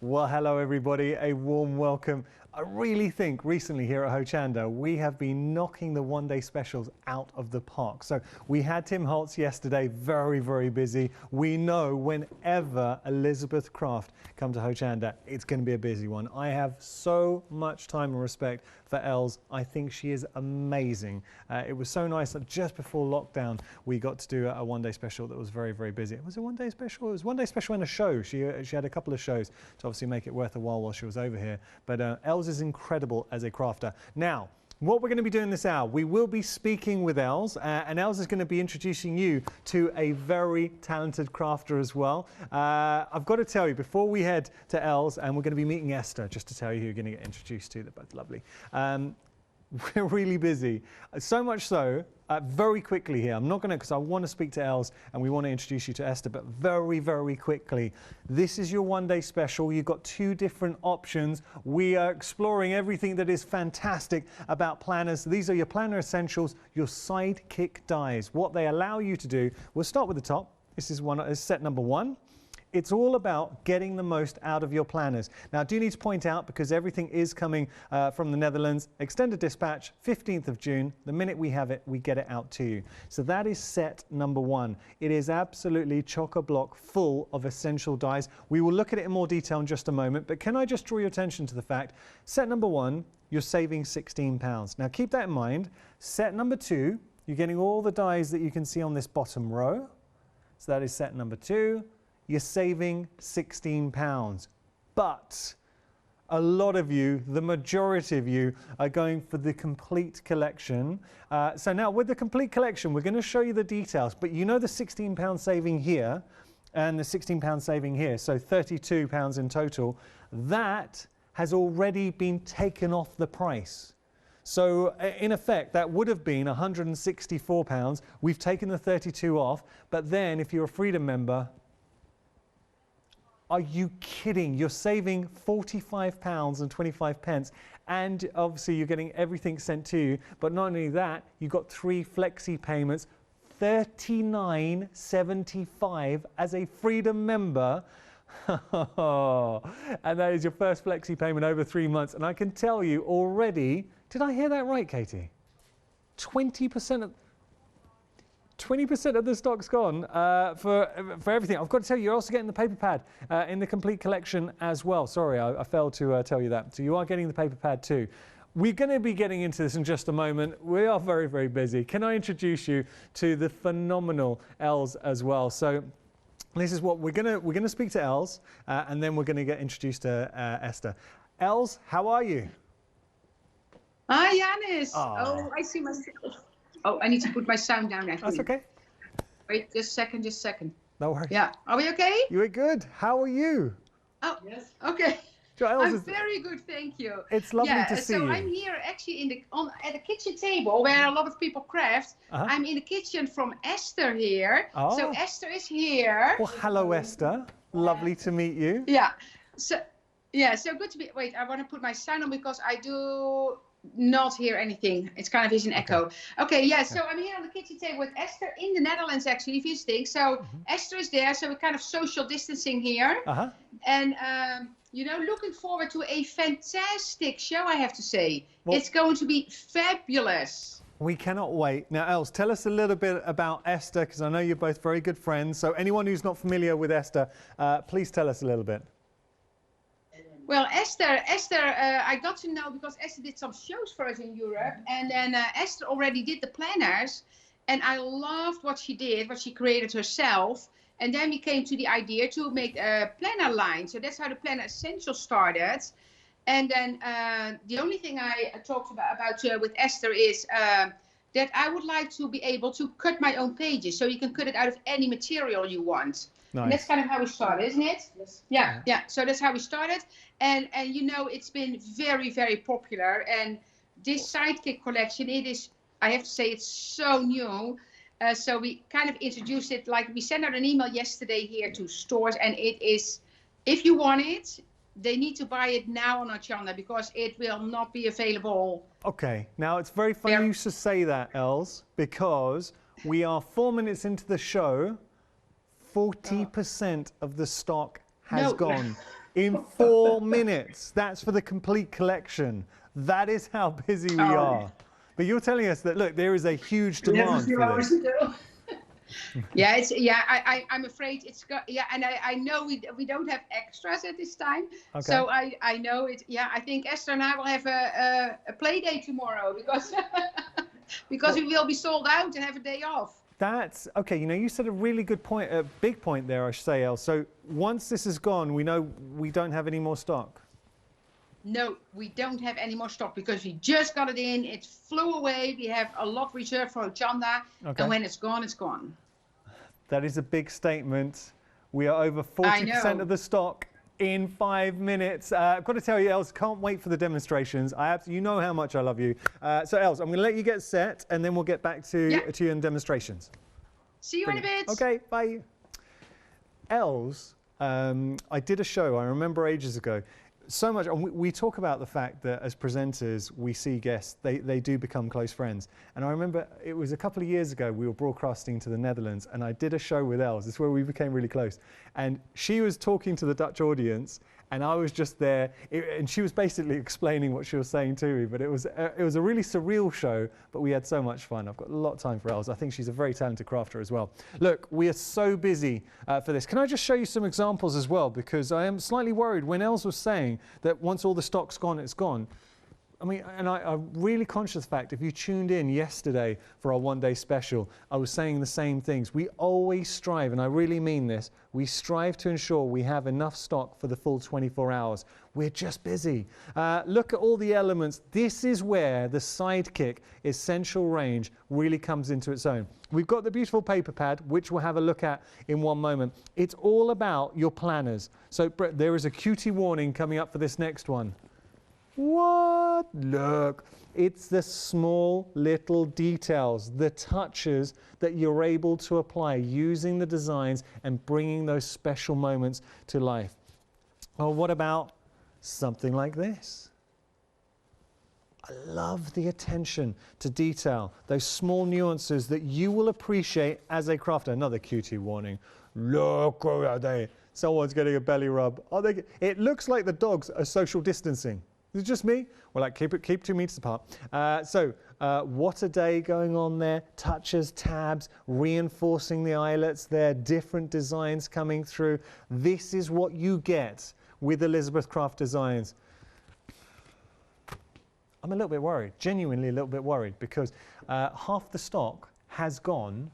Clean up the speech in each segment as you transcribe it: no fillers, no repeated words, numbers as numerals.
Well, hello everybody, a warm welcome. I really think recently here at Hochanda, we have been knocking the one-day specials out of the park. So we had Tim Holtz yesterday, very, very busy. We know whenever Elizabeth Craft comes to Hochanda, it's going to be a busy one. I have so much time and respect for Els. I think she is amazing. It was so nice that just before lockdown, we got to do a one-day special that was very, very busy. Was it a one-day special? It was one-day special and a show. She had a couple of shows to obviously make it worth a while she was over here. But Els is incredible as a crafter. Now, what we're going to be doing this hour, we will be speaking with Els, and Els is going to be introducing you to a very talented crafter as well. I've got to tell you, before we head to Els, and we're going to be meeting Esther, just to tell you who you're going to get introduced to. They're both lovely. We're really busy, so much so, very quickly here, I'm not going to, because I want to speak to Els and we want to introduce you to Esther, but very, very quickly, this is your one-day special. You've got two different options. We are exploring everything that is fantastic about planners. These are your planner essentials, your Sidekick dies. What they allow you to do, we'll start with the top. This is set number one. It's all about getting the most out of your planners. Now, I do need to point out, because everything is coming from the Netherlands, extended dispatch, 15th of June. The minute we have it, we get it out to you. So that is set number one. It is absolutely chock-a-block full of essential dies. We will look at it in more detail in just a moment, but can I just draw your attention to the fact, set number one, you're saving £16. Now, keep that in mind. Set number two, you're getting all the dies that you can see on this bottom row. So that is set number two. You're saving £16. But a lot of you, the majority of you, are going for the complete collection. So now with the complete collection, we're going to show you the details, but you know the £16 saving here and the £16 saving here, so £32 in total. That has already been taken off the price. So in effect, that would have been £164. We've taken the 32 off, but then if you're a Freedom member, are you kidding? You're saving £45 and 25 pence, and obviously you're getting everything sent to you. But not only that, you've got 3 flexi payments, $39.75 as a Freedom member. And that is your first flexi payment over 3 months. And I can tell you already, did I hear that right, Katie? 20% of the stock's gone for everything. I've got to tell you, you're also getting the paper pad in the complete collection as well. Sorry, I failed to tell you that. So you are getting the paper pad too. We're going to be getting into this in just a moment. We are very, very busy. Can I introduce you to the phenomenal Els as well? So this is what we're going to speak to Els, and then we're going to get introduced to Esther. Els, how are you? Hi, Yanis. Oh, I see myself. Oh, I need to put my sound down, I think. That's okay. Wait, just a second. No worries. Yeah, are we okay? You're good. How are you? Oh, yes. Okay. I'm very good, thank you. It's lovely to see you. So I'm here actually at the kitchen table where a lot of people craft. I'm in the kitchen from Esther here. Oh. So Esther is here. Well, hello, Esther. Lovely to meet you. Yeah. So good to be. Wait, I want to put my sound on because I do not hear anything. It's kind of is an echo. Okay, yeah, so I'm here on the kitchen table with Esther in the Netherlands actually visiting. So Esther is there, so we're kind of social distancing here. And you know, looking forward to a fantastic show, I have to say. Well, it's going to be fabulous. We cannot wait. Now, Els, tell us a little bit about Esther, because I know you're both very good friends. So anyone who's not familiar with Esther, please tell us a little bit. Well, Esther, I got to know because Esther did some shows for us in Europe, and then Esther already did the planners, and I loved what she did, what she created herself, and then we came to the idea to make a planner line. So that's how the Planner Essentials started, and then the only thing I talked about with Esther is that I would like to be able to cut my own pages, so you can cut it out of any material you want. Nice. And that's kind of how we started, isn't it? Yes. Yeah. So that's how we started. And you know, it's been very, very popular. And this Sidekick collection, it is, I have to say, it's so new. So we kind of introduced it, like we sent out an email yesterday here to stores. And it is, if you want it, they need to buy it now on Hochanda because it will not be available. Okay. Now, it's very funny you should say that, Els, because we are 4 minutes into the show. 40% of the stock has gone. in 4 minutes. That's for the complete collection. That is how busy we are. But you're telling us that, look, there is a huge demand for this. Yeah, I'm afraid it's got, and I know we don't have extras at this time. Okay. So I know it. Yeah, I think Esther and I will have a play day tomorrow because we will be sold out and have a day off. That's okay. You know, you said a really good point, a big point there, I should say, Els. So once this is gone, we know we don't have any more stock. No, we don't have any more stock because we just got it in. It flew away. We have a lot reserved for Hochanda, and when it's gone, it's gone. That is a big statement. We are over 40% of the stock in 5 minutes. I've got to tell you, Els, can't wait for the demonstrations. You know how much I love you. So, Els, I'm going to let you get set, and then we'll get back to you in demonstrations. See you in a bit. Okay, bye. Els, I did a show, I remember ages ago. So much, and we talk about the fact that as presenters, we see guests, they do become close friends. And I remember it was a couple of years ago, we were broadcasting to the Netherlands, and I did a show with Els. It's where we became really close. And she was talking to the Dutch audience, and I was just there, and she was basically explaining what she was saying to me. But it was a really surreal show, but we had so much fun. I've got a lot of time for Els. I think she's a very talented crafter as well. Look, we are so busy for this. Can I just show you some examples as well? Because I am slightly worried when Els was saying that once all the stock's gone, it's gone. I mean, and I'm really conscious of the fact, if you tuned in yesterday for our one-day special, I was saying the same things. We always strive, and I really mean this, we strive to ensure we have enough stock for the full 24 hours. We're just busy. Look at all the elements. This is where the Sidekick Essential range really comes into its own. We've got the beautiful paper pad, which we'll have a look at in one moment. It's all about your planners. So there is a cutie warning coming up for this next one. What? Look, it's the small little details, the touches that you're able to apply using the designs and bringing those special moments to life. Or what about something like this? I love the attention to detail, those small nuances that you will appreciate as a crafter. Another cutie warning. Look over there. Someone's getting a belly rub. It looks like the dogs are social distancing. Is it just me? Well, like keep 2 meters apart. What a day going on there. Touches, tabs, reinforcing the eyelets there, different designs coming through. This is what you get with Elizabeth Craft Designs. I'm a little bit worried, genuinely a little bit worried, because half the stock has gone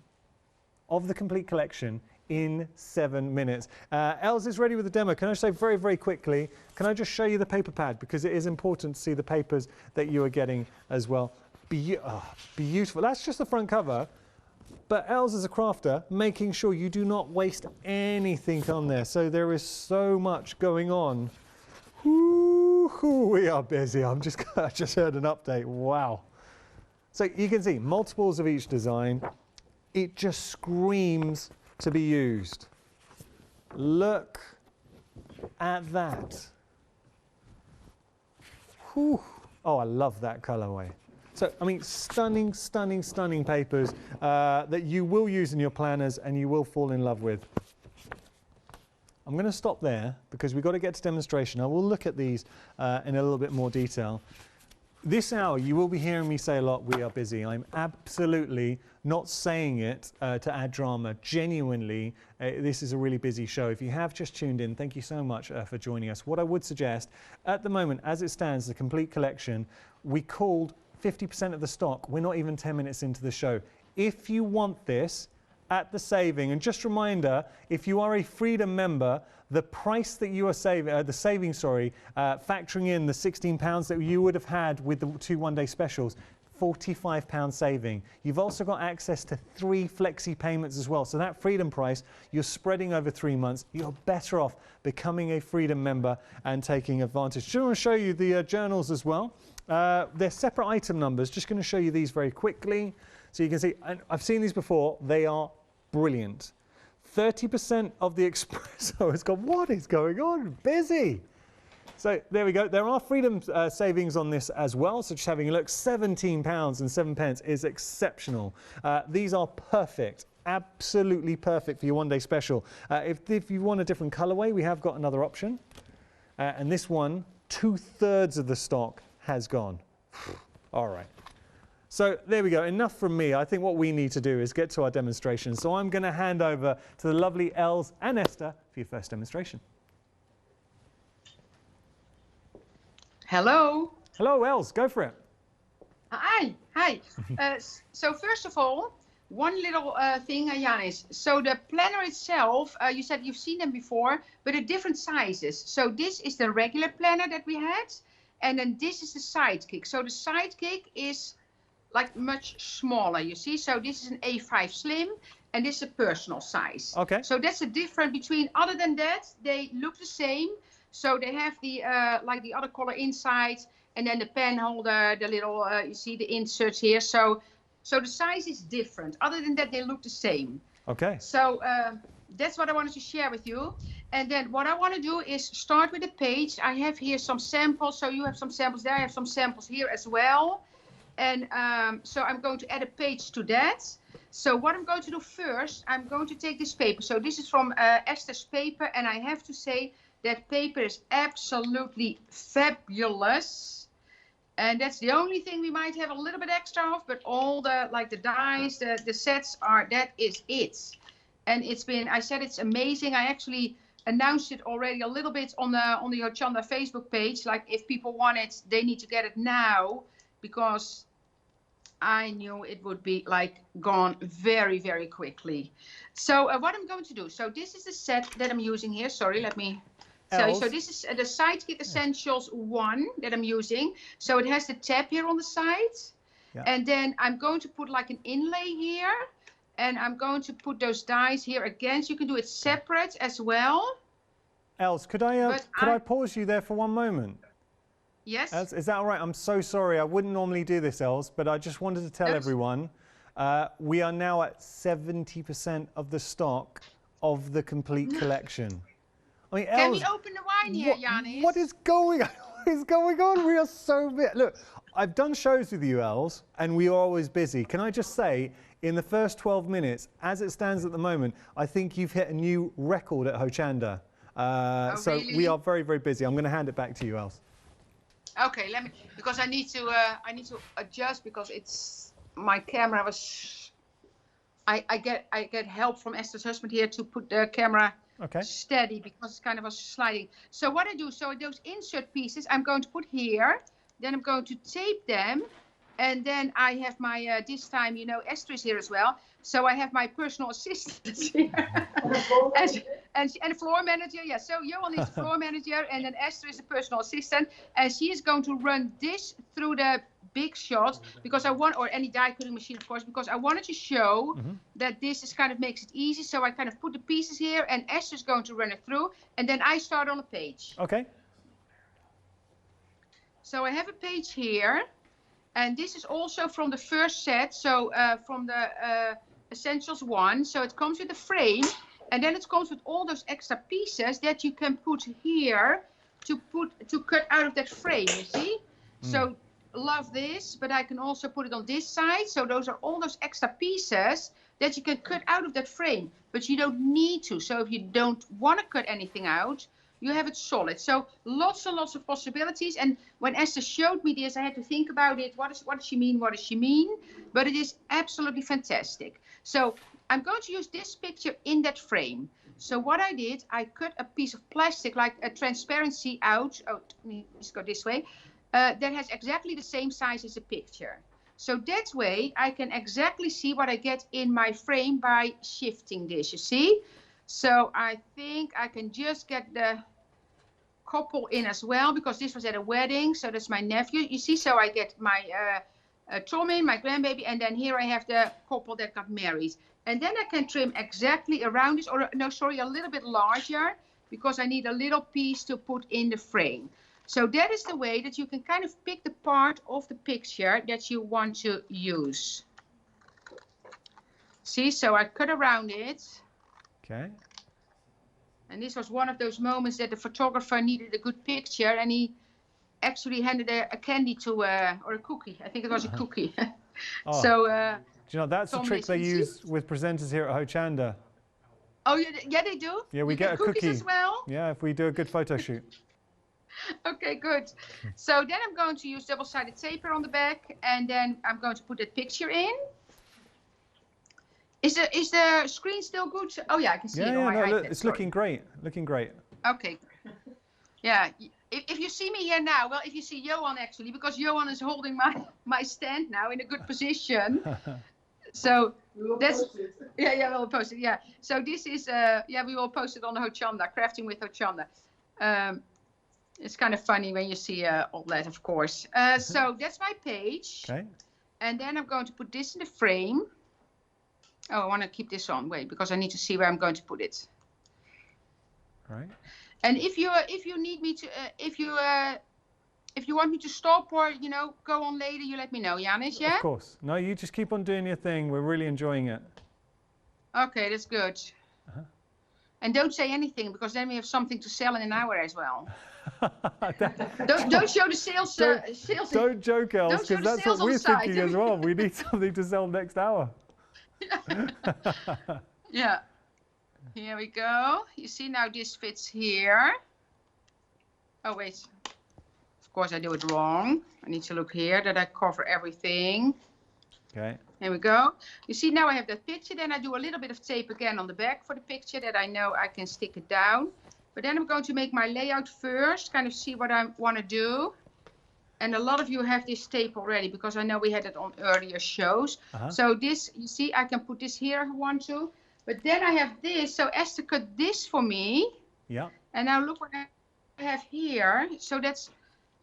of the complete collection in 7 minutes. Els is ready with the demo. Can I say very, very quickly, can I just show you the paper pad? Because it is important to see the papers that you are getting as well. Beautiful. That's just the front cover. But Els is a crafter, making sure you do not waste anything on there. So there is so much going on. Woo-hoo, we are busy. I just heard an update. Wow. So you can see multiples of each design. It just screams to be used. Look at that. Whew. Oh, I love that colorway. So, I mean, stunning, stunning, stunning papers that you will use in your planners and you will fall in love with. I'm going to stop there because we've got to get to demonstration. I will look at these in a little bit more detail. This hour, you will be hearing me say a lot, we are busy. I'm absolutely not saying it to add drama. Genuinely, this is a really busy show. If you have just tuned in, thank you so much for joining us. What I would suggest, at the moment, as it stands, the complete collection, we called 50% of the stock. We're not even 10 minutes into the show. If you want this at the saving, and just reminder, if you are a Freedom member, the price that you are saving, factoring in the £16 that you would have had with the 2 one-day specials, £45 saving. You've also got access to 3 flexi payments as well. So that Freedom price, you're spreading over 3 months. You're better off becoming a Freedom member and taking advantage. Just want to show you the journals as well. They're separate item numbers. Just going to show you these very quickly. So you can see, and I've seen these before. They are brilliant. 30% of the espresso has gone, what is going on? Busy. So there we go. There are Freedom savings on this as well. So just having a look, £17.07 is exceptional. These are perfect, absolutely perfect for your one-day special. If you want a different colorway, we have got another option. And this one, 2/3 of the stock has gone. All right. So there we go, enough from me. I think what we need to do is get to our demonstration. So I'm going to hand over to the lovely Els and Esther for your first demonstration. Hello. Hello, Els, go for it. Hi. So first of all, one little thing, Janis. So the planner itself, you said you've seen them before, but at different sizes. So this is the regular planner that we had, and then this is the Sidekick. So the Sidekick is like much smaller, you see. So this is an A5 Slim, and this is a personal size. Okay. So that's the difference between. Other than that, they look the same. So they have the like the other color inside, and then the pen holder, the little you see the inserts here. So the size is different. Other than that, they look the same. Okay. So that's what I wanted to share with you. And then what I want to do is start with the page. I have here some samples. So you have some samples there. I have some samples here as well. And so I'm going to add a page to that. So what I'm going to do first, I'm going to take this paper. So this is from Esther's paper. And I have to say that paper is absolutely fabulous. And that's the only thing we might have a little bit extra of. But all the, like the dies, the sets are, that is it. And it's been, I said it's amazing. I actually announced it already a little bit on the Hochanda Facebook page. Like if people want it, they need to get it now. Because I knew it would be like gone very, very quickly. So what I'm going to do, so this is the set that I'm using here. Sorry, let me tell you. So this is the Sidekick Essentials 1 that I'm using. So it has the tab here on the side. Yeah. And then I'm going to put like an inlay here. And I'm going to put those dies here again. So you can do it separate as well. Els, could I pause you there for one moment? Yes. Els, is that all right? I'm so sorry. I wouldn't normally do this, Els, but I just wanted to tell everyone we are now at 70% of the stock of the complete collection. I mean, Can Els, we open the wine here, Janis? What is going on? What is going on? We are so big. Look, I've done shows with you, Els, and we are always busy. Can I just say, in the first 12 minutes, as it stands at the moment, I think you've hit a new record at Hochanda. So really? we are very, very busy. I'm going to hand it back to you, Els. Okay, let me, because I need to adjust because it's my camera was. I get help from Esther's husband here to put the camera steady because it's kind of a sliding. So what I do, so those insert pieces I'm going to put here. Then I'm going to tape them, and then I have my this time, you know, Esther is here as well. So I have my personal assistant here, and a floor manager. Yeah, so Johan is the floor manager, and then Esther is a personal assistant, and she is going to run this through the big shot because I want, or any die cutting machine, of course, because I wanted to show that this is kind of makes it easy. So I kind of put the pieces here, and Esther's going to run it through, and then I start on a page. Okay. So I have a page here, and this is also from the first set. So from the Essentials 1. So it comes with a frame, and then it comes with all those extra pieces that you can put here to cut out of that frame, you see? So love this, but I can also put it on this side. So those are all those extra pieces that you can cut out of that frame, but you don't need to. So if you don't want to cut anything out, you have it solid. So lots and lots of possibilities. And when Esther showed me this, I had to think about it. What does she mean? What does she mean? But it is absolutely fantastic. So I'm going to use this picture in that frame. So what I did, I cut a piece of plastic, like a transparency out. Oh, let's go this way. That has exactly the same size as a picture. So that way I can exactly see what I get in my frame by shifting this, you see? So I think I can just get the couple in as well, because this was at a wedding. So that's my nephew, you see? So I get my Tommy, my grandbaby, and then here I have the couple that got married. And then I can trim exactly around this, or no, sorry, a little bit larger, because I need a little piece to put in the frame. So that is the way that you can kind of pick the part of the picture that you want to use. See, so I cut around it. Okay. And this was one of those moments that the photographer needed a good picture, and he actually handed a candy to, or a cookie. I think it was a cookie. Oh. So, do you know, that's a trick they use with presenters here at Hochanda. Oh, yeah, they do? Yeah, we get a cookies cookie as well? Yeah, if we do a good photo shoot. Okay, good. So then I'm going to use double-sided tape on the back, and then I'm going to put that picture in. Is the screen still good? Oh yeah, I can see it on my iPad. Look, it's looking great. Looking great. Okay. Yeah. If you see me here now, well, if you see Johan actually, because Johan is holding my stand now in a good position. So that's we'll post it. Yeah. So this is we will post it on the Hochanda, Crafting with Hochanda. It's kind of funny when you see all that, of course. So that's my page. Okay. And then I'm going to put this in the frame. Oh, I want to keep this on. Wait, because I need to see where I'm going to put it. All right. And if you need me to, if you want me to stop or go on later, you let me know, Janis. Yeah. Of course. No, you just keep on doing your thing. We're really enjoying it. Okay, that's good. And don't say anything, because then we have something to sell in an hour as well. don't show the sales. Don't joke, Els, because that's what we're thinking as well. We need something to sell next hour. Yeah. Here we go. You see now this fits here. Oh wait. Of course I do it wrong. I need to look here that I cover everything. Okay. Here we go. You see now I have that picture. Then I do a little bit of tape again on the back for the picture that I know I can stick it down. But then I'm going to make my layout first, kind of see what I want to do. And a lot of you have this tape already, because I know we had it on earlier shows. So this, you see, I can put this here if I want to. But then I have this. So Esther cut this for me. Yeah. And now look what I have here. So that's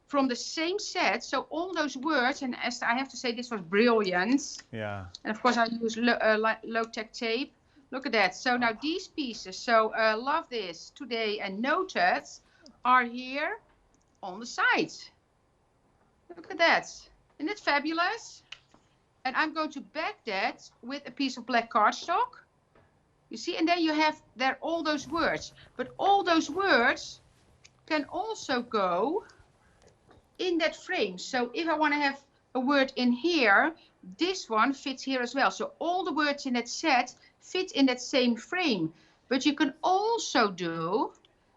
from the same set. So all those words, and Esther, I have to say this was brilliant. Yeah. And of course I use low-tech tape. Look at that. So now these pieces, so love this, today, and noted, are here on the side. Look at that. Isn't it fabulous? And I'm going to back that with a piece of black cardstock. You see, and then you have there all those words. But all those words can also go in that frame. So if I want to have a word in here, this one fits here as well. So all the words in that set fit in that same frame. But you can also do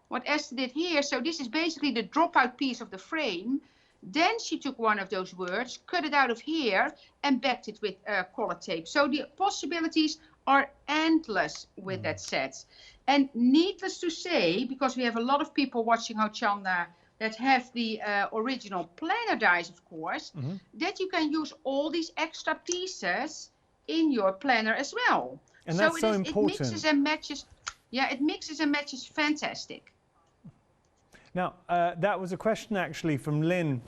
what Esther did here. So this is basically the dropout piece of the frame. Then she took one of those words, cut it out of here, and backed it with color tape. So the possibilities are endless with that set. And needless to say, because we have a lot of people watching Hochanda that have the original planner dies, of course, that you can use all these extra pieces in your planner as well. And that's so important. It mixes and matches. Yeah, it mixes and matches fantastic. Now, that was a question actually from Lynn.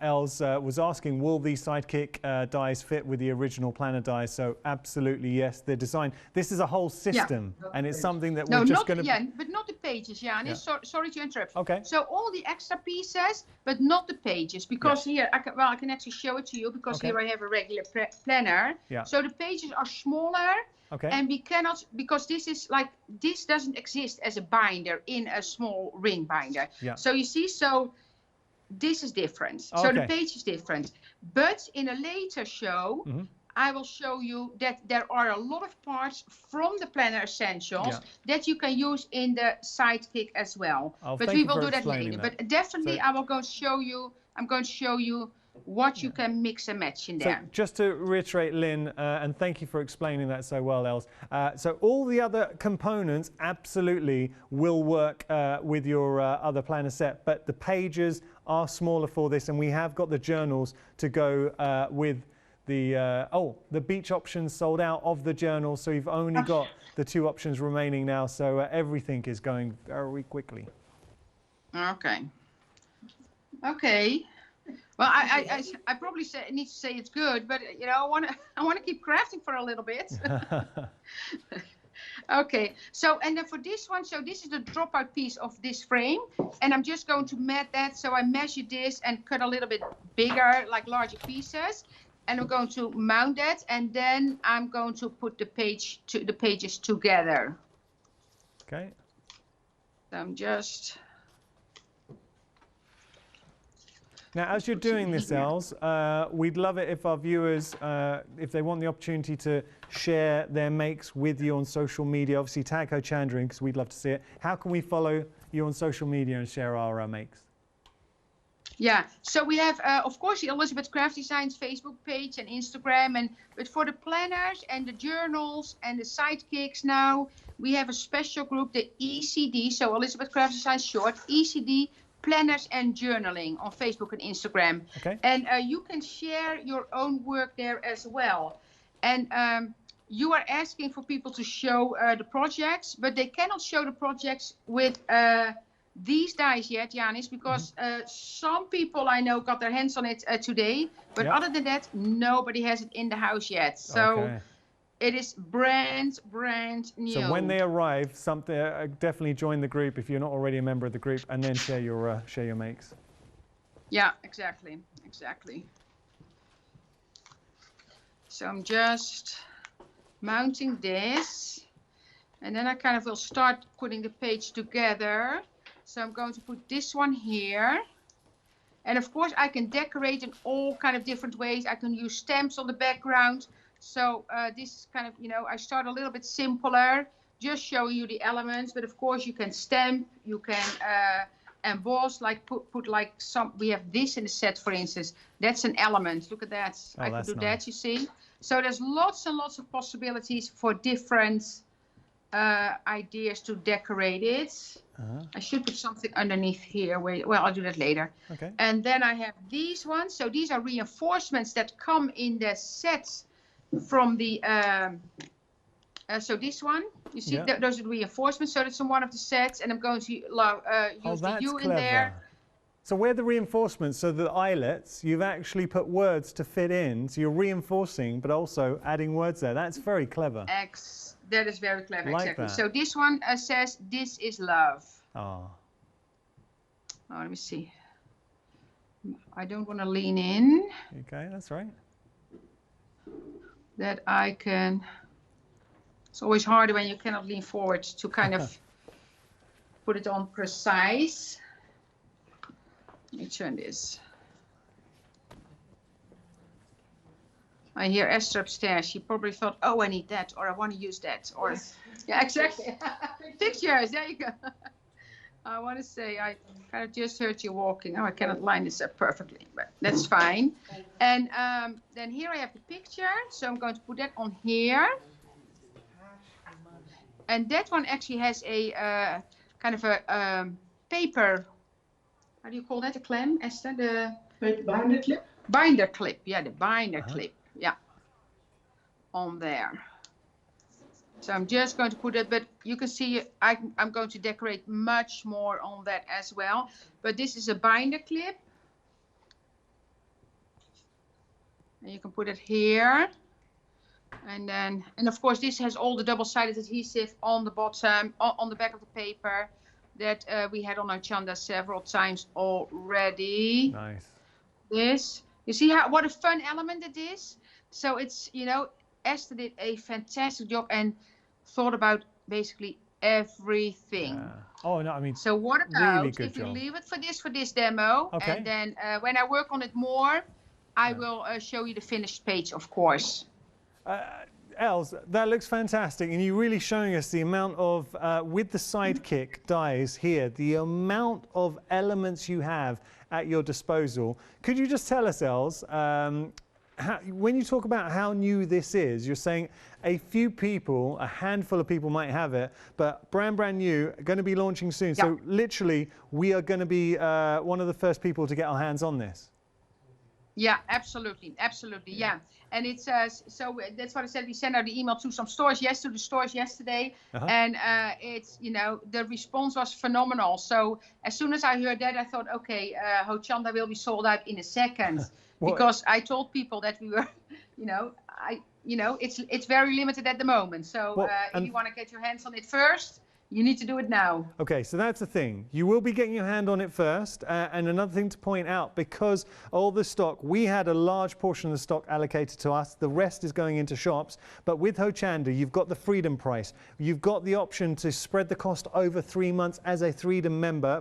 Els was asking, will these Sidekick dies fit with the original planner dies? So absolutely yes, they're designed. This is a whole system, and it's something that we're just going to... Yeah, but not the pages, Janis. Yeah. Sorry to interrupt. Okay. So all the extra pieces, but not the pages, because here, I can actually show it to you, because here I have a regular planner. Yeah. So the pages are smaller. Okay. And we cannot, because this is like, this doesn't exist as a binder in a small ring binder. Yeah. So you see, so this is different. Okay. So the page is different. But in a later show, I will show you that there are a lot of parts from the Planner Essentials that you can use in the Sidekick as well. But we will do that later. But definitely I'm going to show you what you can mix and match in there. So just to reiterate, Lynn, and thank you for explaining that so well, Els. So all the other components absolutely will work with your other planner set, but the pages are smaller for this, and we have got the journals to go with the beach options sold out of the journals, so you've only got the 2 options remaining now, so everything is going very quickly. Okay. Okay. Well, I probably need to say it's good, but I want to keep crafting for a little bit. Okay. So and then for this one, so this is the dropout piece of this frame, and I'm just going to mat that. So I measured this and cut a little bit bigger, like larger pieces, and I'm going to mount that, and then I'm going to put the pages together. Okay. So I'm just. Now, as you're doing this, Els, we'd love it if our viewers, if they want the opportunity to share their makes with you on social media, obviously tag Hochanda because we'd love to see it. How can we follow you on social media and share our makes? Yeah, so we have, of course, the Elizabeth Craft Designs Facebook page and Instagram, but for the planners and the journals and the sidekicks now, we have a special group, the ECD, so Elizabeth Craft Designs short, ECD Planners and Journaling on Facebook and Instagram. Okay. And you can share your own work there as well. And you are asking for people to show the projects, but they cannot show the projects with these dies yet, Janis, because some people I know got their hands on it today, but other than that, nobody has it in the house yet. So it is brand new. So when they arrive, definitely join the group if you're not already a member of the group, and then share your makes. Yeah, exactly. So I'm just mounting this, and then I kind of will start putting the page together. So I'm going to put this one here. And of course I can decorate in all kind of different ways. I can use stamps on the background. So this is kind of, I start a little bit simpler, just showing you the elements. But of course you can stamp, you can emboss, like put like some, we have this in the set, for instance. That's an element. Look at that. I can do that, you see. So there's lots and lots of possibilities for different ideas to decorate it. I should put something underneath here. Well, I'll do that later. Okay. And then I have these ones. So these are reinforcements that come in the sets from the. So this one, you see, those are the reinforcements. So that's on one of the sets, and I'm going to use the U in there. So where the reinforcements, so the eyelets, you've actually put words to fit in. So you're reinforcing, but also adding words there. That's very clever. That is very clever, like exactly. That. So this one says, "This is love." Oh, let me see. I don't want to lean in. Okay, that's right. That I can. It's always harder when you cannot lean forward to kind of put it on precise. Let me turn this. I hear Esther upstairs. She probably thought, oh, I need that, or I want to use that, or yeah, exactly. Pictures, there you go. I want to say I kind of just heard you walking. Oh, I cannot line this up perfectly, but that's fine. And then here I have the picture, so I'm going to put that on here. And that one actually has a kind of a paper. How do you call that? A clamp, Esther? The binder clip. Binder clip, yeah, the binder clip. Yeah, on there. So I'm just going to put it, but you can see I'm going to decorate much more on that as well. But this is a binder clip. And you can put it here. And then, and of course, this has all the double-sided adhesive on the bottom, on the back of the paper that we had on Hochanda several times already. Nice. This, you see what a fun element it is? So it's, Esther did a fantastic job and thought about basically everything. Yeah. Oh, no, I mean, so what about really good if we job. leave it for this demo, and then when I work on it more, I will show you the finished page, of course. Els, that looks fantastic, and you're really showing us the amount of, with the Sidekick dies here, the amount of elements you have at your disposal. Could you just tell us, Els, when you talk about how new this is, you're saying a few people, a handful of people might have it, but brand new, going to be launching soon. Yeah. So literally, we are going to be one of the first people to get our hands on this. Yeah, absolutely, yeah. And it's so that's what I said. We sent out the email to some stores, to the stores yesterday, and it's the response was phenomenal. So as soon as I heard that, I thought, okay, Hochanda will be sold out in a second, because I told people that we were, it's very limited at the moment. So if you want to get your hands on it first, you need to do it now. Okay, so that's the thing. You will be getting your hand on it first. And another thing to point out, because all the stock, we had a large portion of the stock allocated to us. The rest is going into shops. But with Hochanda, you've got the freedom price. You've got the option to spread the cost over 3 months as a freedom member,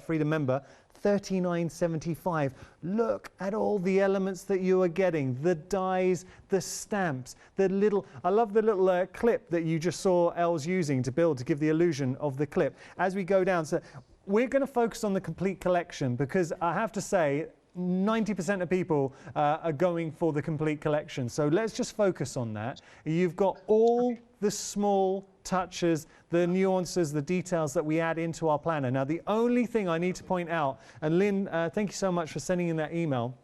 $39.75. Look at all the elements that you are getting, the dies, the stamps, the little, I love the little clip that you just saw Els using to build, to give the illusion of the clip. As we go down, so we're going to focus on the complete collection, because I have to say, 90% of people are going for the complete collection. So let's just focus on that. You've got all the small touches, the nuances, the details that we add into our planner. Now, the only thing I need to point out, and Lynn, thank you so much for sending in that email.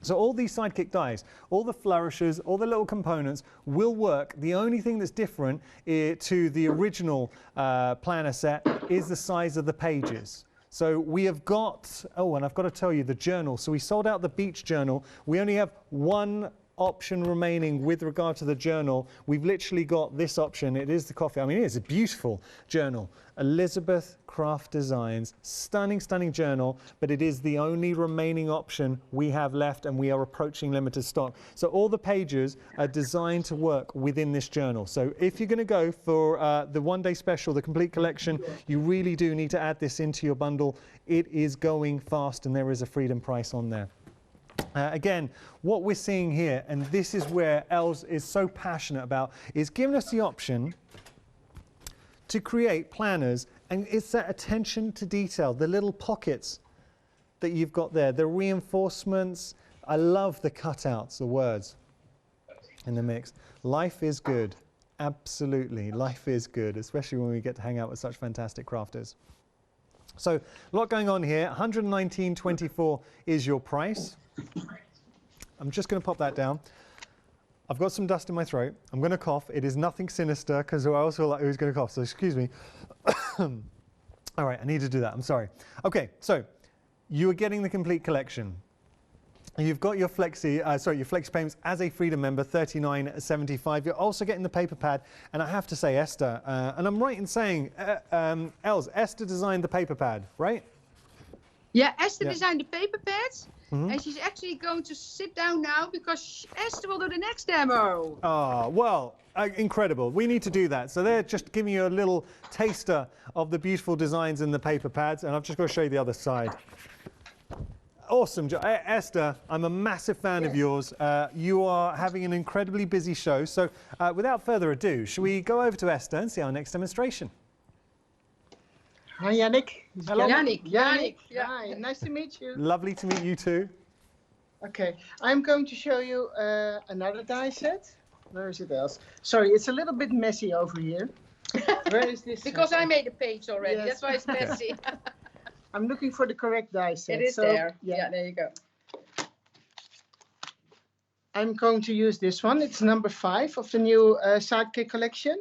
So all these Sidekick dies, all the flourishes, all the little components will work. The only thing that's different to the original planner set is the size of the pages. So we have got, oh, and I've got to tell you the journal. So we sold out the beach journal. We only have one option remaining with regard to the journal. We've literally got this option. It is the coffee. I mean, it is a beautiful journal. Elizabeth Craft Designs, stunning, stunning journal, but it is the only remaining option we have left, and we are approaching limited stock. So all the pages are designed to work within this journal. So if you're going to go for the one-day special, the complete collection, you really do need to add this into your bundle. It is going fast, and there is a freedom price on there. Again, what we're seeing here, and this is where Els is so passionate about, is giving us the option to create planners, and it's that attention to detail, the little pockets that you've got there, the reinforcements. I love the cutouts, the words in the mix. Life is good. Absolutely, life is good, especially when we get to hang out with such fantastic crafters. So a lot going on here. 119.24 is your price. I'm just going to pop that down. I've got some dust in my throat. I'm going to cough. It is nothing sinister, because I also feel like who's going to cough, so excuse me. All right, I need to do that. I'm sorry. Okay, so you are getting the complete collection. You've got your flexi payments as a Freedom member, $39.75. You're also getting the paper pad, and I have to say, Esther, and I'm right in saying, Els, Esther designed the paper pad, right? Yeah, Esther designed the paper pads, and she's actually going to sit down now because Esther will do the next demo. Oh, well, incredible. We need to do that. So they're just giving you a little taster of the beautiful designs in the paper pads, and I've just got to show you the other side. Awesome. Esther, I'm a massive fan of yours. You are having an incredibly busy show. So without further ado, shall we go over to Esther and see our next demonstration? Hi, Yannick. Hello. Yannick. Yeah. Hi, nice to meet you. Lovely to meet you too. Okay, I'm going to show you another die set. Where is it else? Sorry, it's a little bit messy over here. Where is this? Because I made a page already. Yes. That's why it's messy. I'm looking for the correct die set. It is there. Yeah, there you go. I'm going to use this one. It's number 5 of the new Sidekick collection.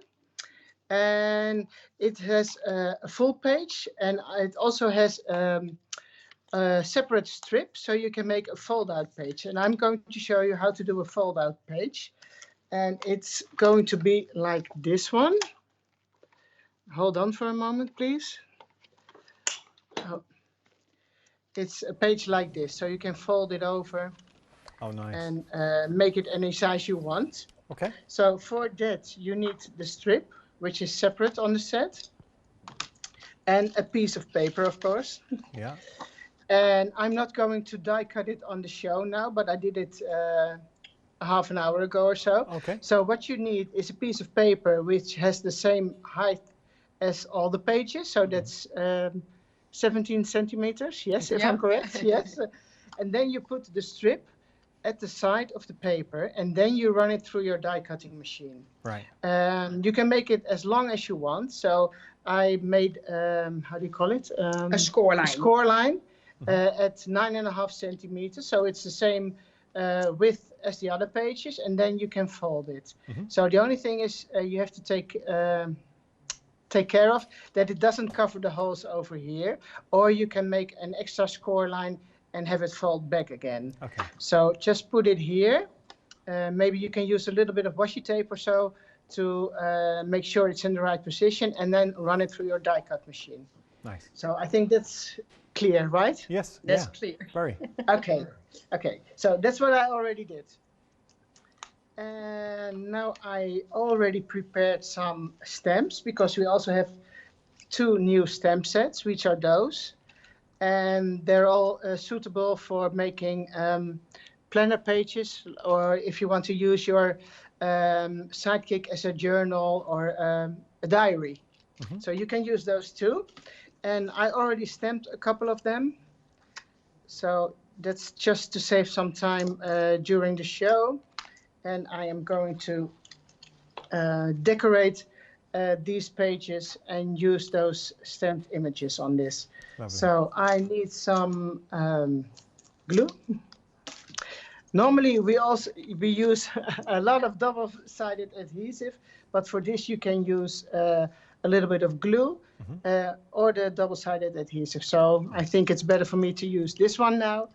And it has a full page, and it also has a separate strip, so you can make a fold-out page. And I'm going to show you how to do a fold-out page. And it's going to be like this one. Hold on for a moment, please. Oh. It's a page like this, so you can fold it over. Oh, nice. And make it any size you want. Okay. So for that, you need the strip, which is separate on the set, and a piece of paper, of course. Yeah. And I'm not going to die cut it on the show now, but I did it half an hour ago or so. Okay. So what you need is a piece of paper which has the same height as all the pages. So that's 17 centimeters. Yes, if I'm correct. Yes. And then you put the strip at the side of the paper, and then you run it through your die cutting machine. Right. You can make it as long as you want. So I made, how do you call it? A score line. A score line at 9.5 centimeters. So it's the same width as the other pages, and then you can fold it. So the only thing is you have to take care of that it doesn't cover the holes over here, or you can make an extra score line and have it fold back again. Okay. So just put it here. Maybe you can use a little bit of washi tape or so to make sure it's in the right position, and then run it through your die cut machine. Nice. So I think that's clear, right? Yes. That's clear. Very. Okay. Okay. So that's what I already did. And now I already prepared some stamps, because we also have 2 new stamp sets, which are those. And they're all suitable for making planner pages, or if you want to use your Sidekick as a journal or a diary. So you can use those too. And I already stamped a couple of them. So that's just to save some time during the show. And I am going to decorate these pages and use those stamped images on this. Lovely. So I need some glue. Normally we use a lot of double-sided adhesive, but for this you can use a little bit of glue or the double-sided adhesive. So I think it's better for me to use this one now.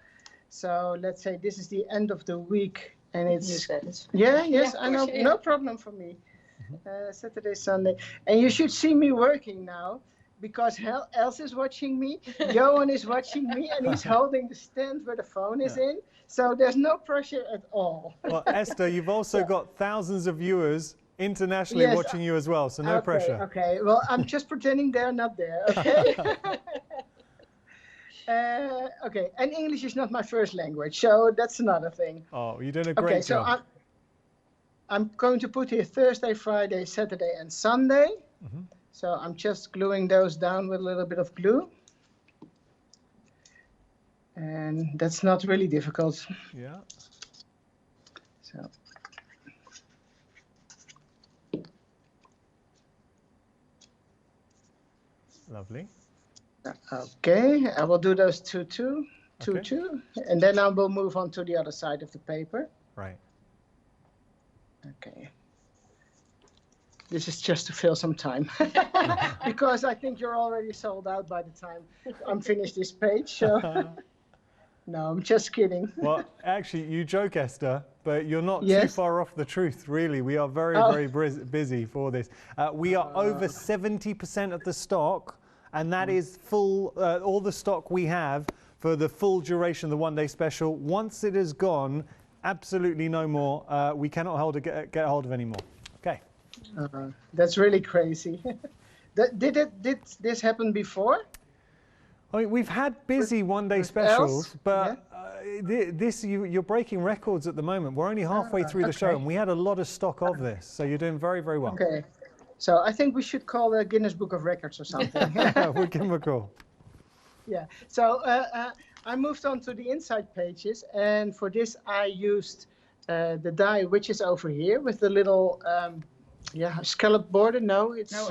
So let's say this is the end of the week, and it's yes, I know, no problem for me. Saturday, Sunday, and you should see me working now, because Els is watching me, Johan is watching me, and he's holding the stand where the phone is in. So there's no pressure at all. Well, Esther, you've also got thousands of viewers internationally watching you as well, so no pressure. Okay, well, I'm just pretending they're not there, okay? Okay, and English is not my first language, so that's another thing. Oh, you're doing a great job. So I'm going to put here Thursday, Friday, Saturday, and Sunday. So I'm just gluing those down with a little bit of glue. And that's not really difficult. Yeah. So. Lovely. Okay, I will do those two, Okay. and then I will move on to the other side of the paper. Right. Okay. This is just to fill some time, because I think you're already sold out by the time I'm finished this page. So. No, I'm just kidding. Well, actually, you joke, Esther, but you're not too far off the truth, really. We are very, very busy for this. We are over 70% of the stock, and that is full, all the stock we have for the full duration of the one-day special. Once it is gone, absolutely no more. We cannot get hold of any more. Okay. That's really crazy. Did this happen before? I mean, we've had busy one-day specials, but you're breaking records at the moment. We're only halfway through the show, and we had a lot of stock of this, so you're doing very, very well. Okay, so I think we should call the Guinness Book of Records or something. We'll give them a call. Yeah, so I moved on to the inside pages, and for this I used the die, which is over here, with the little scallop border. No, it's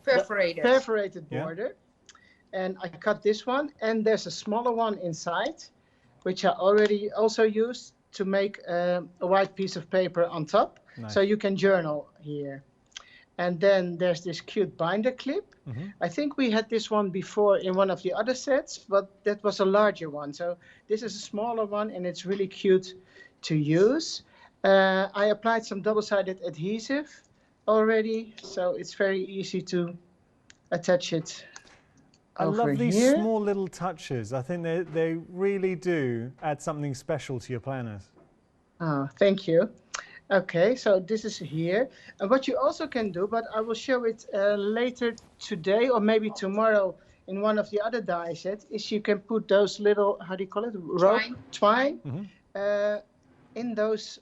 perforated. Perforated border. And I cut this one, and there's a smaller one inside, which I already also used to make a white piece of paper on top. Nice. So you can journal here. And then there's this cute binder clip. I think we had this one before in one of the other sets, but that was a larger one. So this is a smaller one, and it's really cute to use. I applied some double-sided adhesive already, so it's very easy to attach it. I love these small little touches. I think they really do add something special to your planners. Oh, thank you. Okay, so this is here. And what you also can do, but I will show it later today or maybe tomorrow in one of the other die sets, is you can put those little, how do you call it? Twine in those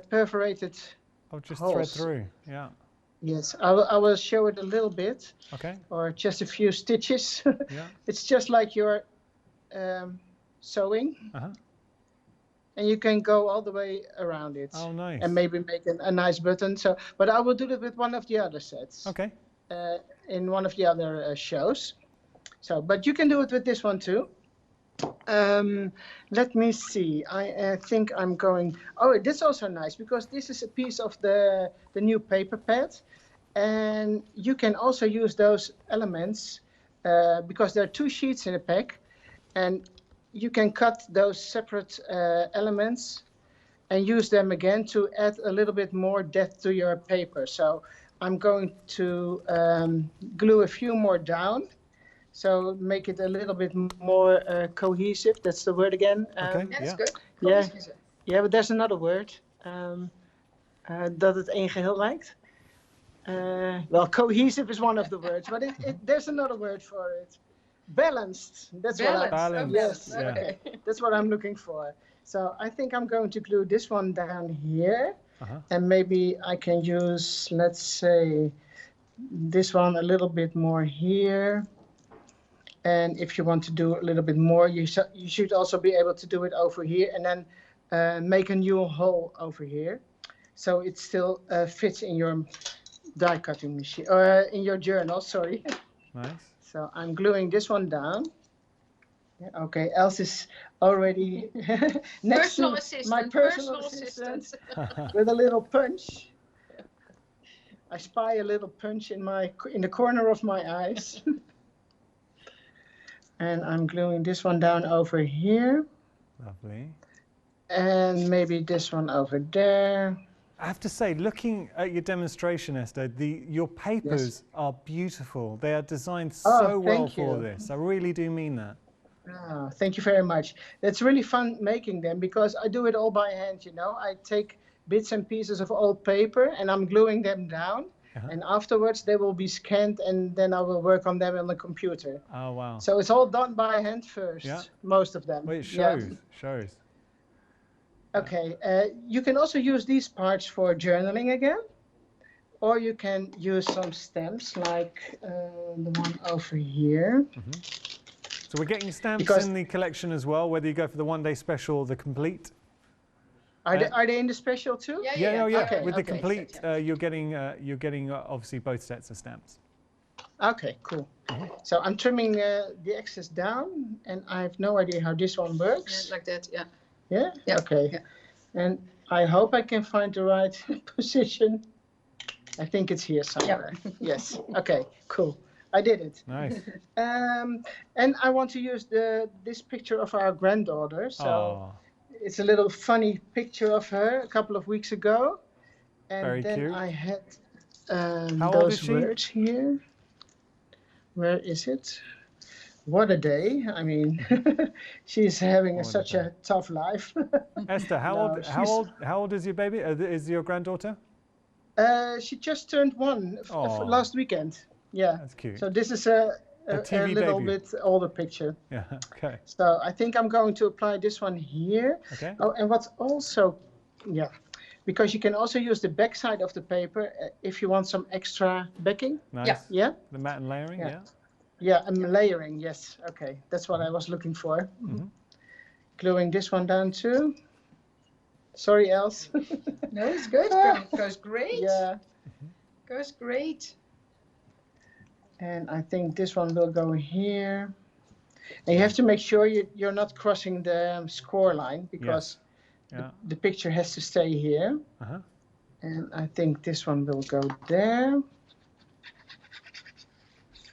perforated just holes. thread through, yeah. Yes, I will show it a little bit. Okay. Or just a few stitches. Yeah. It's just like you're sewing. And you can go all the way around it. Oh, nice. And maybe make a nice button. So, but I will do it with one of the other sets. Okay. In one of the other shows. So, but you can do it with this one too. Let me see. I think I'm going. Oh, this is also nice because this is a piece of the new paper pad, and you can also use those elements because there are 2 sheets in a pack, and you can cut those separate elements and use them again to add a little bit more depth to your paper. So I'm going to glue a few more down. So make it a little bit more cohesive. That's the word again. Okay, that's good. Yeah, but there's another word. Dat het één geheel lijkt. Well, cohesive is one of the words, but there's another word for it. Balanced. That's balanced. Yes. Yeah. Okay. That's what I'm looking for. So I think I'm going to glue this one down here, and maybe I can use, let's say, this one a little bit more here. And if you want to do a little bit more, you should also be able to do it over here and then make a new hole over here. So it still fits in your die cutting machine, or in your journal, sorry. Nice. So I'm gluing this one down. Yeah, okay, Els is already next to my personal assistant with a little punch. I spy a little punch in the corner of my eyes. And I'm gluing this one down over here. Lovely. And maybe this one over there. I have to say, looking at your demonstration, Esther, your papers are beautiful. They are designed so well for this. I really do mean that. Oh, thank you very much. It's really fun making them because I do it all by hand, you know. I take bits and pieces of old paper and I'm gluing them down. And afterwards they will be scanned and then I will work on them on the computer. Oh, wow. So it's all done by hand first, most of them. Well, it shows. Okay, you can also use these parts for journaling again, or you can use some stamps like the one over here. So we're getting stamps in the collection as well, whether you go for the one-day special or the complete. Are they in the special too? Yeah. Okay, with the complete, you're getting obviously both sets of stamps. Okay, cool. So I'm trimming the excess down, and I have no idea how this one works. Yeah, like that, yeah. Yeah? Yeah. Okay. Yeah. And I hope I can find the right position. I think it's here somewhere. Yes. Okay, cool. I did it. Nice. And I want to use this picture of our granddaughter. So it's a little funny picture of her a couple of weeks ago. And Very then cute. I had How old is she? words here. Where is it? What a day. I mean, she's having such a tough life. Esther, how old is your baby? Is your granddaughter? She just turned 1 last weekend. Yeah. That's cute. So this is a TV little debut. bit older picture. Yeah, okay. So I think I'm going to apply this one here. Okay. Oh, and what's also, because you can also use the back side of the paper if you want some extra backing. Nice. Yeah. The matte and layering, yeah. Yeah, and layering, yes. Okay, that's what I was looking for. Gluing this one down too. Sorry, Els. No, it's good. Goes great. Yeah. Goes great. And I think this one will go here. And you have to make sure you're not crossing the score line because the picture has to stay here. And I think this one will go there.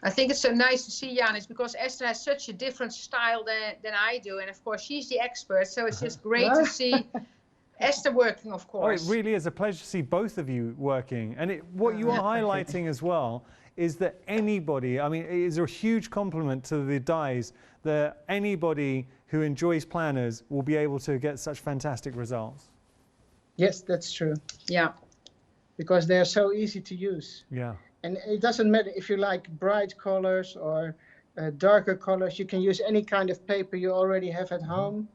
I think it's so nice to see, Jan, it's because Esther has such a different style than I do. And of course, she's the expert. So it's just great to see Esther working, of course. Oh, it really is a pleasure to see both of you working. And what you are highlighting as well is that anybody, I mean, it is a huge compliment to the dies that anybody who enjoys planners will be able to get such fantastic results. Yes, that's true. Yeah. Because they are so easy to use. Yeah. And it doesn't matter if you like bright colors or darker colors. You can use any kind of paper you already have at home.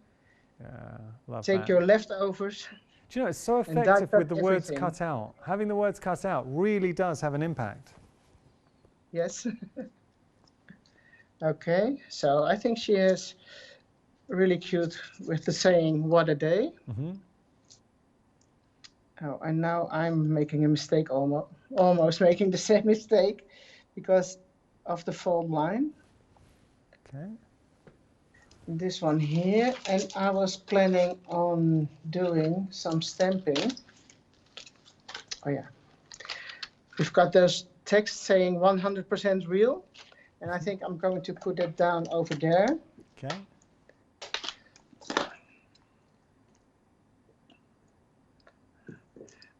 Yeah, love Take that. your leftovers. Do you know, it's so effective with the words cut out. Having the words cut out really does have an impact. Yes. Okay, so I think she is really cute with the saying, what a day. Oh, and now I'm making a mistake, almost making the same mistake because of the fold line. Okay. This one here, and I was planning on doing some stamping. Oh yeah. We've got those texts saying 100% real, and I think I'm going to put that down over there. Okay.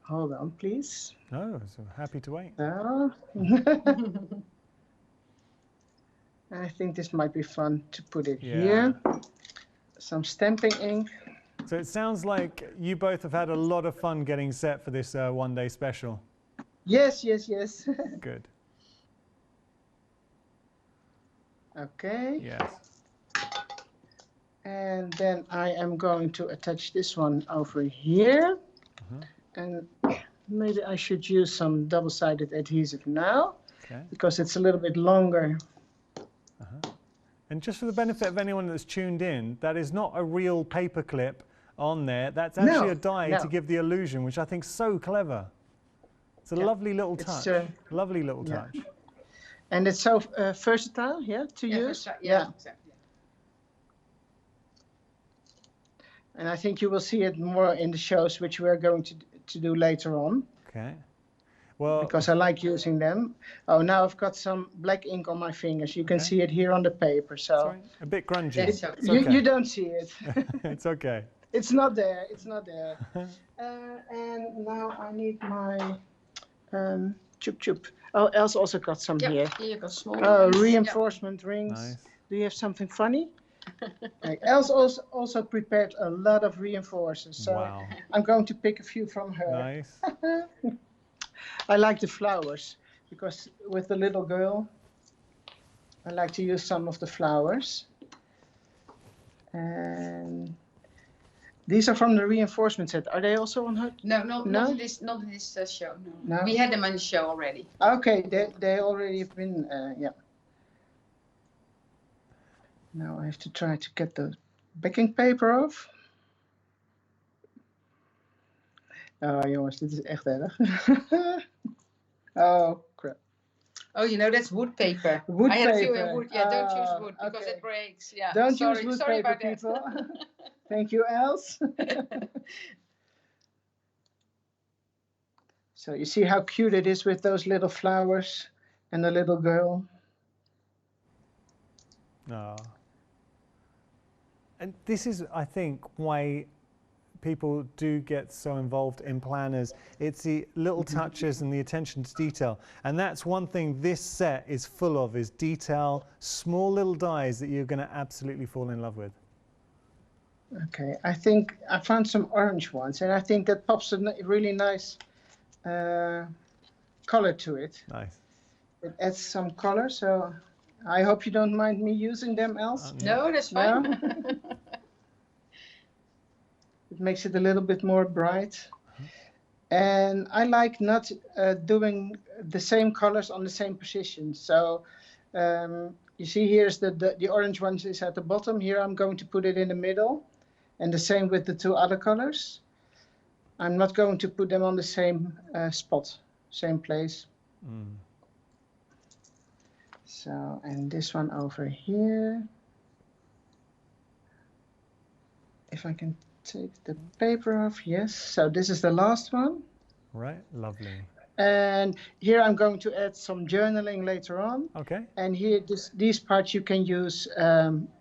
Hold on, please. Oh, so happy to wait. I think this might be fun to put it here. Some stamping ink. So it sounds like you both have had a lot of fun getting set for this one-day special. Yes, yes, yes. Good. Okay. Yes. And then I am going to attach this one over here. And maybe I should use some double-sided adhesive now, because it's a little bit longer. And just for the benefit of anyone that's tuned in, that is not a real paper clip on there. That's actually a die to give the illusion, which I think is so clever. It's a lovely little touch. Lovely little touch. And it's so versatile, to use. Exactly. And I think you will see it more in the shows which we are going to do later on. Okay. Well, because I like using them. Oh, now I've got some black ink on my fingers. You can see it here on the paper. So a bit grungy. It's okay. You don't see it. It's okay. It's not there. It's not there. And now I need my chup chup. Oh, Els also got some here. You got small reinforcement rings. Nice. Do you have something funny? Els also prepared a lot of reinforcers. So I'm going to pick a few from her. Nice. I like the flowers because with the little girl, I like to use some of the flowers. And these are from the reinforcement set. Are they also on her? No, not in this show. No. We had them on the show already. Okay, they already have been. Now I have to try to get the backing paper off. Oh jongens, dit is echt erg. Oh crap. Oh, you know, that's wood paper. Wood I had paper. a few in wood. Yeah, don't use wood because it breaks. Yeah. Don't use wood sorry paper, about people. That. Thank you, Els. So you see how cute it is with those little flowers and the little girl. Oh. And this is, I think, why people do get so involved in planners. It's the little touches and the attention to detail. And that's one thing this set is full of, is detail, small little dies that you're going to absolutely fall in love with. Okay, I think I found some orange ones, and I think that pops a really nice color to it. Nice. It adds some color, so I hope you don't mind me using them, Els. No, that's fine. No? It makes it a little bit more bright. And I like not doing the same colors on the same position. So you see here's the orange one is at the bottom. Here I'm going to put it in the middle. And the same with the two other colors. I'm not going to put them on the same spot, same place. So, and this one over here. If I can take the paper off, yes. So this is the last one. Right, lovely. And here I'm going to add some journaling later on. Okay. And here, these parts you can use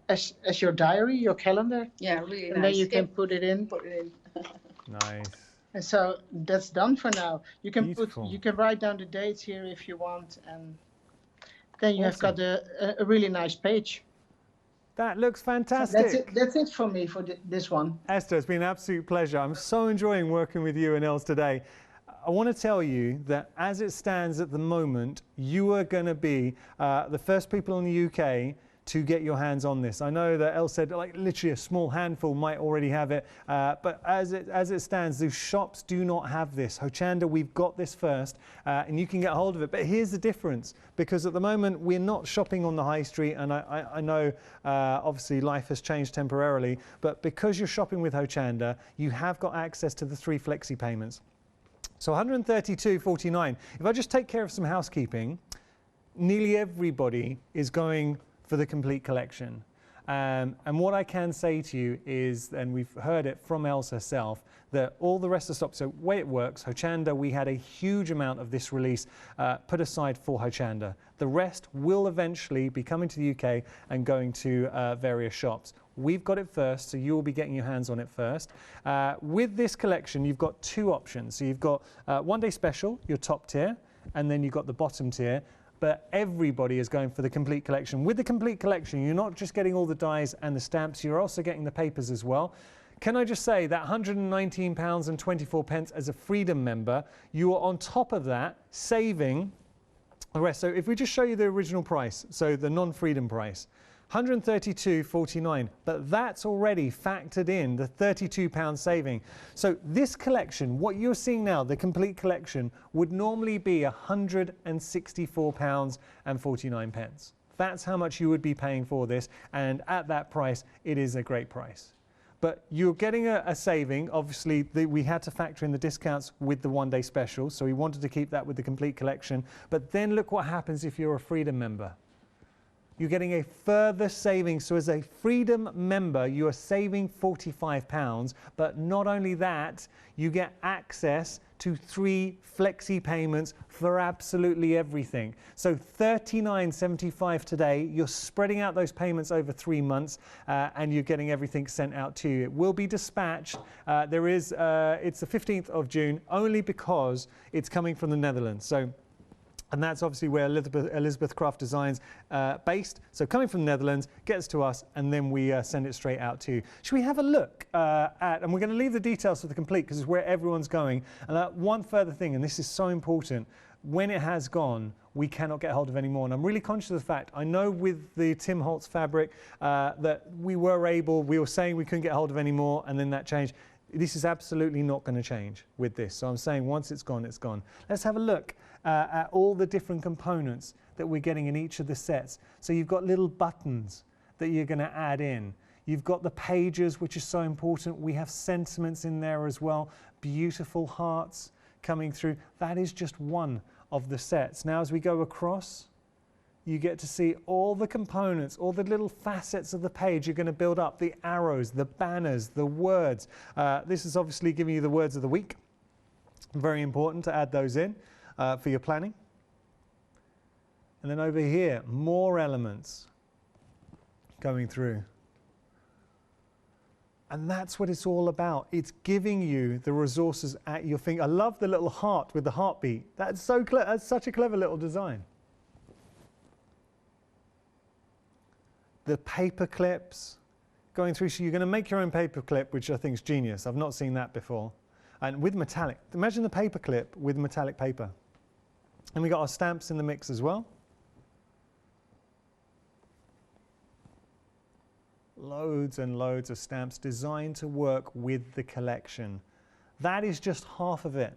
as your diary, your calendar. Yeah, really nice. And then you can put it in. Nice. And so that's done for now. You can Beautiful. you can write down the dates here if you want, and then you have got a really nice page. That looks fantastic. So that's it for me for this one. Esther, it's been an absolute pleasure. I'm so enjoying working with you and Els today. I want to tell you that as it stands at the moment, you are going to be the first people in the UK to get your hands on this. I know that Els said like literally a small handful might already have it, but as it stands, the shops do not have this. Hochanda, we've got this first, and you can get hold of it. But here's the difference, because at the moment we're not shopping on the high street, and I know obviously life has changed temporarily, but because you're shopping with Hochanda, you have got access to the 3 flexi payments. So $132.49. If I just take care of some housekeeping, nearly everybody is going for the complete collection. And what I can say to you is, and we've heard it from Els herself, that all the rest of the stock, so the way it works, Hochanda, we had a huge amount of this release put aside for Hochanda. The rest will eventually be coming to the UK and going to various shops. We've got it first, so you will be getting your hands on it first. With this collection, you've got 2 options. So you've got One Day Special, your top tier, and then you've got the bottom tier. But everybody is going for the complete collection. With the complete collection, you're not just getting all the dies and the stamps, you're also getting the papers as well. Can I just say that £119.24 as a Freedom member, you are on top of that saving the rest. So if we just show you the original price, so the non-Freedom price, $132.49, but that's already factored in the £32 saving. So this collection, what you're seeing now, the complete collection, would normally be £164.49. That's how much you would be paying for this, and at that price, it is a great price. But you're getting a saving. Obviously, we had to factor in the discounts with the one-day special, so we wanted to keep that with the complete collection. But then look what happens if you're a Freedom member. You're getting a further savings. So as a Freedom member, you are saving £45. But not only that, you get access to 3 flexi payments for absolutely everything. So $39.75 today. You're spreading out those payments over 3 months, and you're getting everything sent out to you. It will be dispatched. It's the 15th of June, only because it's coming from the Netherlands. And that's obviously where Elizabeth Craft Designs based. So coming from the Netherlands, gets to us, and then we send it straight out to you. Should we have a look and we're going to leave the details for the complete because it's where everyone's going. And one further thing, and this is so important, when it has gone, we cannot get hold of anymore. And I'm really conscious of the fact, I know with the Tim Holtz fabric that we were saying we couldn't get hold of anymore, and then that changed. This is absolutely not going to change with this. So I'm saying once it's gone, it's gone. Let's have a look at all the different components that we're getting in each of the sets. So you've got little buttons that you're going to add in. You've got the pages, which is so important. We have sentiments in there as well. Beautiful hearts coming through. That is just one of the sets. Now as we go across, you get to see all the components, all the little facets of the page you're going to build up, the arrows, the banners, the words. This is obviously giving you the words of the week. Very important to add those in for your planning. And then over here, more elements going through. And that's what it's all about. It's giving you the resources at your finger. I love the little heart with the heartbeat. That's so clever. That's such a clever little design. The paper clips going through. So you're going to make your own paper clip, which I think is genius. I've not seen that before. And with metallic. Imagine the paper clip with metallic paper. And we got our stamps in the mix as well. Loads and loads of stamps designed to work with the collection. That is just half of it.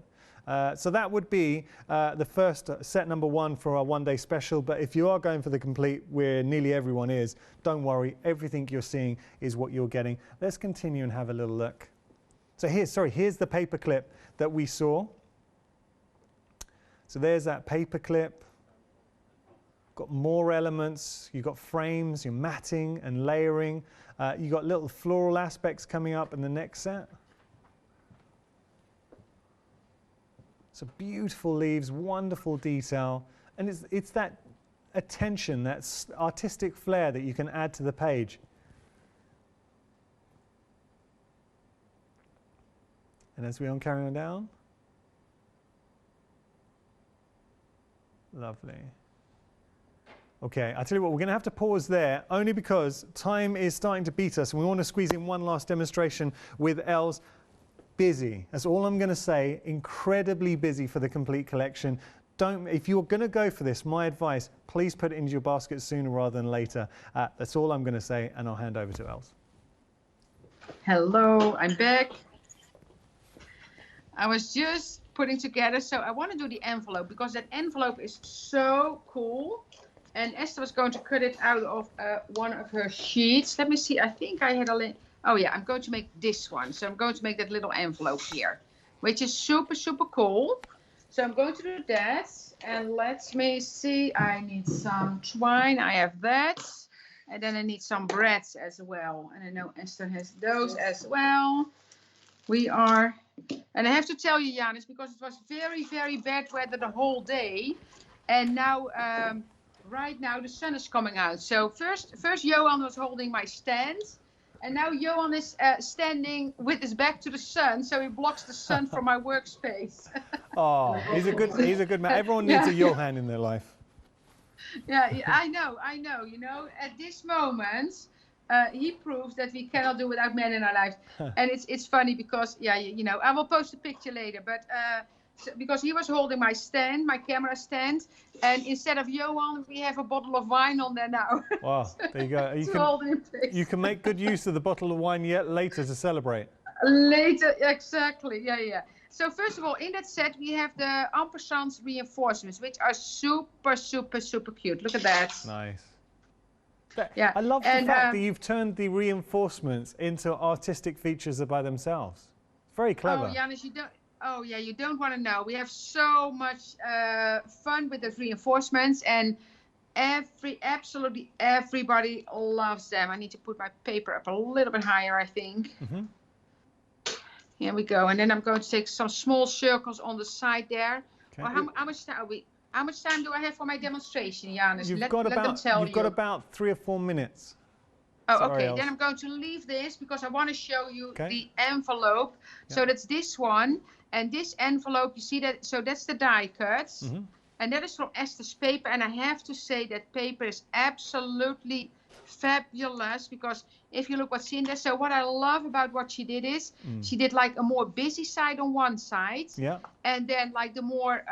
So that would be the first set number 1 for our one-day special. But if you are going for the complete, where nearly everyone is, don't worry. Everything you're seeing is what you're getting. Let's continue and have a little look. So here's the paper clip that we saw. So there's that paper clip. Got more elements. You've got frames, your matting and layering. You've got little floral aspects coming up in the next set. So beautiful leaves, wonderful detail, and it's that attention, that artistic flair that you can add to the page. And as we carry on down, lovely. Okay, I tell you what, we're going to have to pause there, only because time is starting to beat us, and we want to squeeze in one last demonstration with Els. Busy, that's all I'm going to say. Incredibly busy for the complete collection. If you're going to go for this, my advice, please put it into your basket sooner rather than later. That's all I'm going to say, and I'll hand over to Els. Hello, I'm back. I was just putting together, so I want to do the envelope because that envelope is so cool. And Esther was going to cut it out of one of her sheets. Let me see, I think I had a link. Oh yeah, I'm going to make this one. So I'm going to make that little envelope here, which is super, super cool. So I'm going to do that. And let me see, I need some twine. I have that. And then I need some breads as well. And I know Esther has those as well. And I have to tell you, Janis, because it was very, very bad weather the whole day. And now, right now, the sun is coming out. So first Johan was holding my stand. And now Johan is standing with his back to the sun, so he blocks the sun from my workspace. Oh, he's a good man. Everyone needs a Johan in their life. Yeah, I know. You know, at this moment, he proves that we cannot do without men in our lives. And it's funny because, yeah, you know, I will post a picture later, but because he was holding my stand, my camera stand, and instead of Johan, we have a bottle of wine on there now. Wow, there you go. You can make good use of the bottle of wine later to celebrate. Later, exactly, yeah. So first of all, in that set, we have the ampersand reinforcements, which are super, super, super cute. Look at that. Nice. Yeah. I love the And, fact that you've turned the reinforcements into artistic features by themselves. Very clever. Oh, Janis, you don't. Oh, yeah, you don't want to know. We have so much fun with those reinforcements, and absolutely everybody loves them. I need to put my paper up a little bit higher, I think. Mm-hmm. Here we go. And then I'm going to take some small circles on the side there. Okay. Well, how much time are we? How much time do I have for my demonstration, Janis? You've Let got them tell you. You've got about 3 or 4 minutes. Oh, Sorry, okay. Els. Then I'm going to leave this because I want to show you Okay. the envelope. Yeah. So that's this one. And this envelope, you see that? So that's the die cuts. Mm-hmm. And that is from Esther's paper. And I have to say that paper is absolutely fabulous, because if you look what's in there, so what I love about what she did is she did like a more busy side on one side, Yeah. and then like the more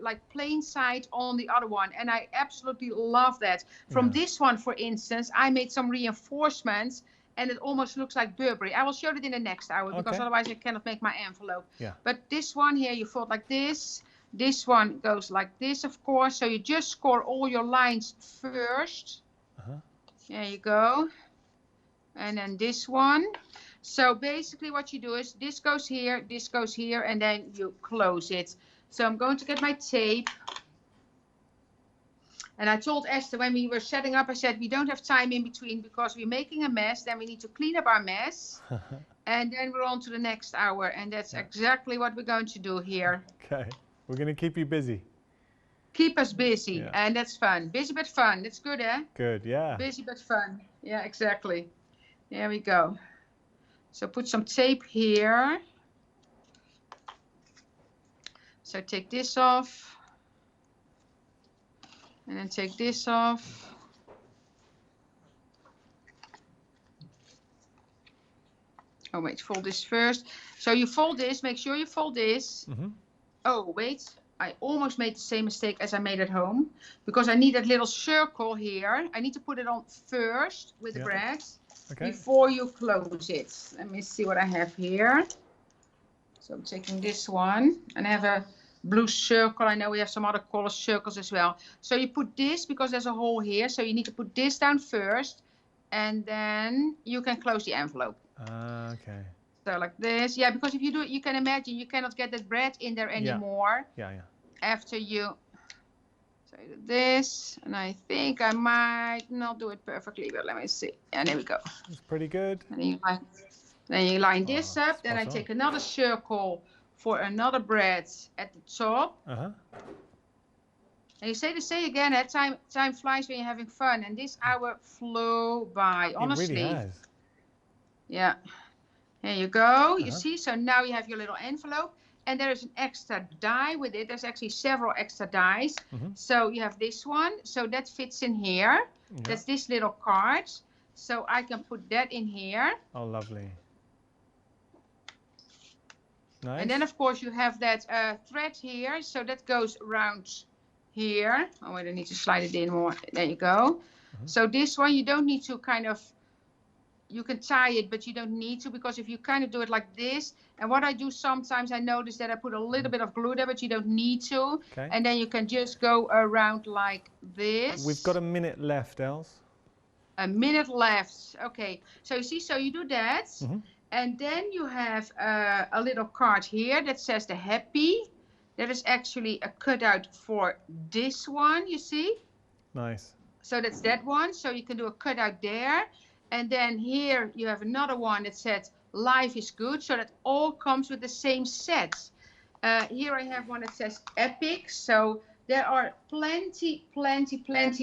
like plain side on the other one. And I absolutely love that. From this one, for instance, I made some reinforcements and it almost looks like Burberry. I will show it in the next hour because otherwise I cannot make my envelope. Yeah. But this one here, you fold like this. This one goes like this, of course. So you just score all your lines first. There you go. And then this one. So basically what you do is this goes here, and then you close it. So I'm going to get my tape. And I told Esther when we were setting up, I said, we don't have time in between because we're making a mess. Then we need to clean up our mess. And then we're on to the next hour. And that's exactly what we're going to do here. Okay. We're going to keep you busy. Keep us busy, and that's fun. Busy but fun. That's good, eh? Good, yeah. Busy but fun. Yeah, exactly. There we go. So put some tape here. So take this off. And then take this off. Oh, wait, fold this first. So you fold this, make sure you fold this. Oh, wait. I almost made the same mistake as I made at home, because I need that little circle here. I need to put it on first with the bread before you close it. Let me see what I have here. So I'm taking this one, and I have a blue circle. I know we have some other color circles as well. So you put this because there's a hole here. So you need to put this down first, and then you can close the envelope. Okay. So like this, yeah, because if you do it, you can imagine you cannot get that bread in there anymore. Yeah. After you so this, and I think I might not do it perfectly, but let me see. And there we go. It's pretty good. And then you line this up. Then I take another circle for another bread at the top. And you say again, that time flies when you're having fun, and this hour flew by. Honestly. It really has. Yeah. There you go. You see, so now you have your little envelope, and there is an extra die with it. There's actually several extra dies. So you have this one. So that fits in here. That's this little card. So I can put that in here. Oh, lovely. Nice. And then, of course, you have that thread here. So that goes around here. Oh, wait, I need to slide it in more. There you go. So this one, you don't need to kind of, you can tie it, but you don't need to, because if you kind of do it like this, and what I do sometimes, I notice that I put a little bit of glue there, but you don't need to. And then you can just go around like this. We've got a minute left, Els. A minute left. Okay. So you see, so you do that. And then you have a little card here that says the happy. That is actually a cutout for this one, you see? Nice. So that's that one. So you can do a cutout there. And then here you have another one that says life is good. So that all comes with the same set. Here I have one that says epic. So there are plenty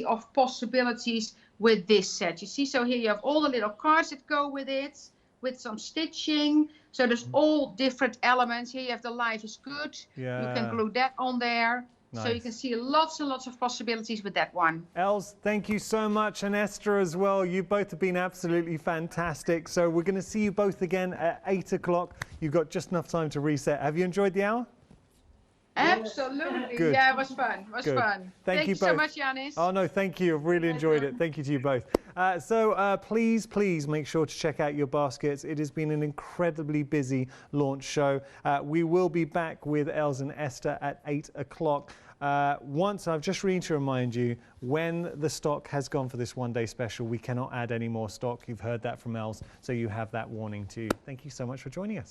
of possibilities with this set. You see, so here you have all the little cards that go with it, with some stitching. So there's all different elements. Here you have the life is good. Yeah. You can glue that on there. Nice. So you can see lots and lots of possibilities with that one. Els, thank you so much, and Esther as well. You both have been absolutely fantastic. So we're going to see you both again at 8 o'clock. You've got just enough time to reset. Have you enjoyed the hour? Absolutely. Good. Yeah, it was fun. It was fun. Thank you so both. much, Janis. Oh, no, thank you. I've really enjoyed it. Thank you to you both. Please make sure to check out your baskets. It has been an incredibly busy launch show. We will be back with Els and Esther at 8 o'clock. I've just need to remind you, when the stock has gone for this one-day special, we cannot add any more stock. You've heard that from Els, so you have that warning too. Thank you so much for joining us.